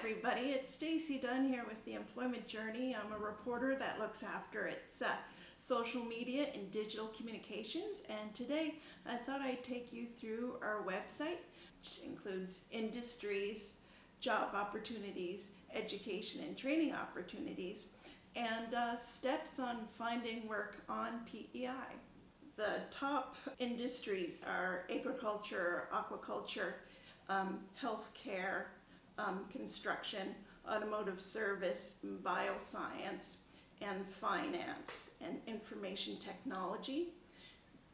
everybody, it's Stacy Dunn here with the Employment Journey. I'm a reporter that looks after its social media and digital communications, and today I thought I'd take you through our website, which includes industries, job opportunities, education and training opportunities, and steps on finding work on PEI. The top industries are agriculture, aquaculture, healthcare, construction, automotive service, bioscience, and finance and information technology.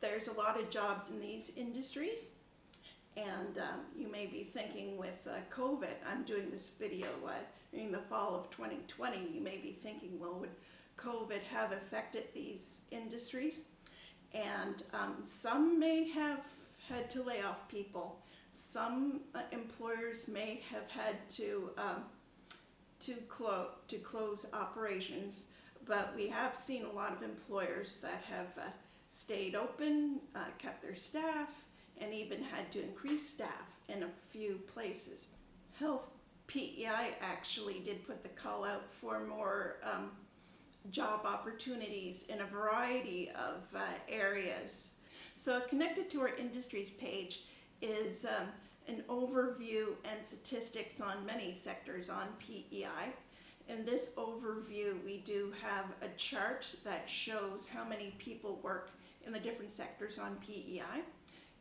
There's a lot of jobs in these industries, and you may be thinking with COVID, I'm doing this video in the fall of 2020, you may be thinking, well, would COVID have affected these industries? And some may have had to lay off people. Some employers may have had to close operations, but we have seen a lot of employers that have stayed open, kept their staff, and even had to increase staff in a few places. Health PEI actually did put the call out for more job opportunities in a variety of areas. So connected to our industries page is an overview and statistics on many sectors on PEI. In this overview, we do have a chart that shows how many people work in the different sectors on PEI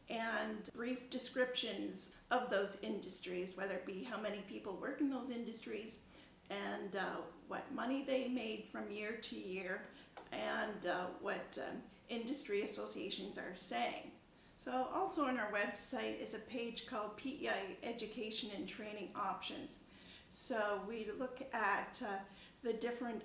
and brief descriptions of those industries, whether it be how many people work in those industries and what money they made from year to year and what industry associations are saying. So also on our website is a page called PEI Education and Training Options. So we look at the different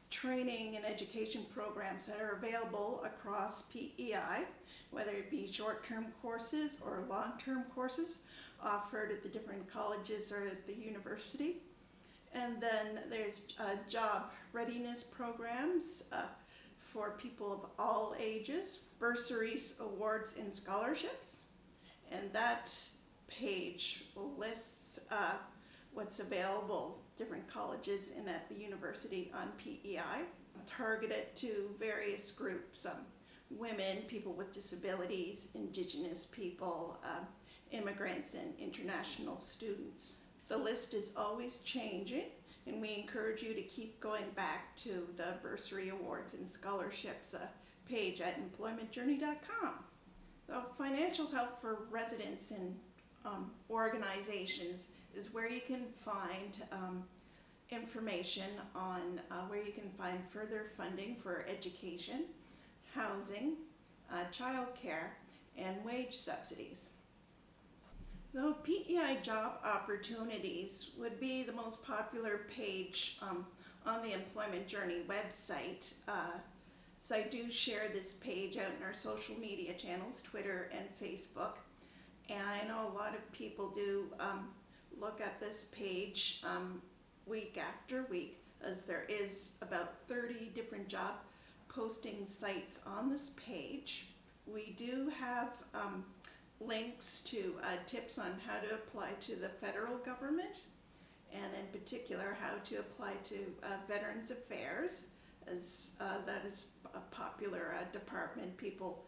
training and education programs that are available across PEI, whether it be short-term courses or long-term courses offered at the different colleges or at the university. And then there's job readiness programs for people of all ages, bursaries, awards, and scholarships. And that page lists what's available, different colleges and at the university on PEI, targeted to various groups, women, people with disabilities, Indigenous people, immigrants, and international students. The list is always changing, and we encourage you to keep going back to the bursary awards and scholarships page at employmentjourney.com. So financial help for residents and organizations is where you can find information on where you can find further funding for education, housing, childcare, and wage subsidies. Though PEI job opportunities would be the most popular page on the Employment Journey website, so I do share this page out in our social media channels, Twitter and Facebook, and I know a lot of people do look at this page week after week, as there is about 30 different job posting sites on this page. We do have links to tips on how to apply to the federal government, and in particular how to apply to Veterans Affairs, as that is a popular department people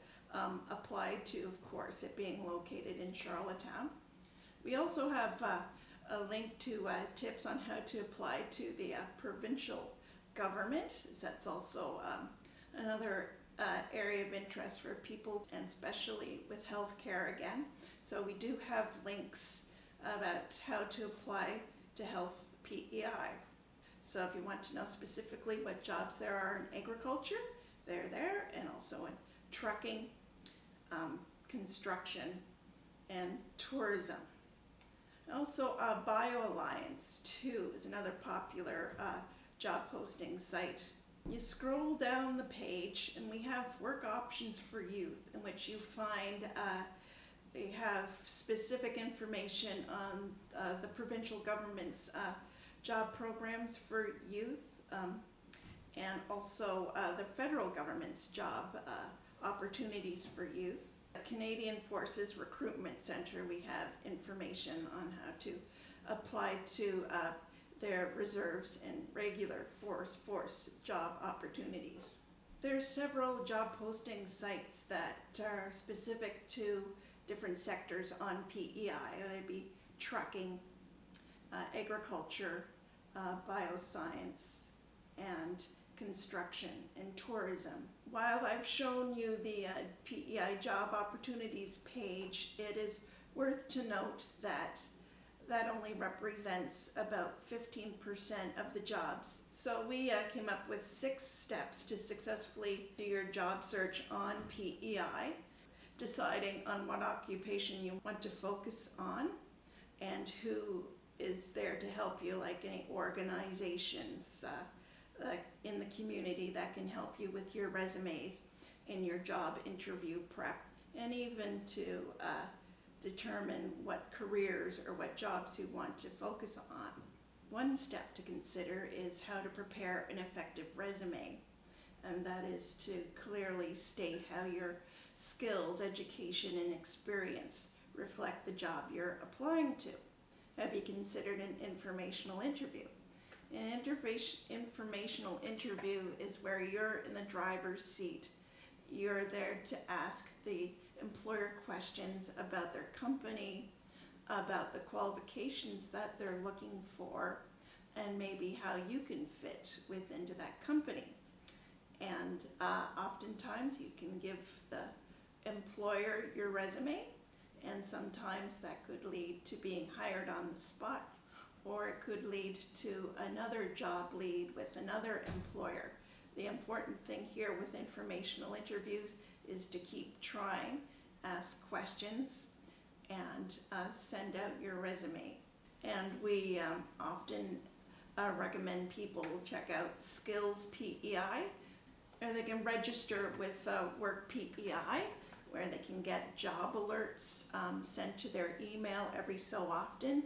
apply to, of course, it being located in Charlottetown. We also have a link to tips on how to apply to the provincial government. That's also another area of interest for people, and especially with healthcare again. So we do have links about how to apply to Health PEI. So if you want to know specifically what jobs there are in agriculture, they're there, and also in trucking, construction, and tourism. Also, BioAlliance too is another popular job posting site. You scroll down the page and we have work options for youth, in which you find they have specific information on the provincial government's job programs for youth, and also the federal government's job opportunities for youth. Canadian Forces Recruitment Center, we have information on how to apply to their reserves and regular force job opportunities. There are several job posting sites that are specific to different sectors on PEI. They'd be trucking, agriculture, bioscience, and construction and tourism. While I've shown you the PEI job opportunities page, it is worth to note that that only represents about 15% of the jobs. So we came up with 6 steps to successfully do your job search on PEI, deciding on what occupation you want to focus on and who is there to help you, like any organizations in the community that can help you with your resumes and your job interview prep, and even to determine what careers or what jobs you want to focus on. One step to consider is how to prepare an effective resume, and that is to clearly state how your skills, education, and experience reflect the job you're applying to. Have you considered an informational interview? An informational interview is where you're in the driver's seat. You're there to ask the employer questions about their company, about the qualifications that they're looking for, and maybe how you can fit into that company. And oftentimes you can give the employer your resume, and sometimes that could lead to being hired on the spot, or it could lead to another job lead with another employer. The important thing here with informational interviews is to keep trying, ask questions, and send out your resume. And we often recommend people check out Skills PEI, or they can register with Work PEI, where they can get job alerts sent to their email every so often.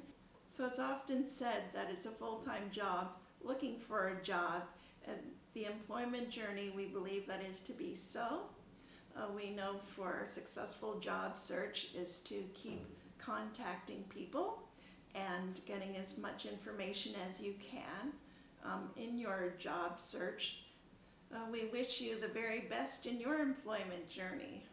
So it's often said that it's a full-time job looking for a job, and the employment journey, we believe that is to be so. We know for a successful job search is to keep contacting people and getting as much information as you can in your job search. We wish you the very best in your employment journey.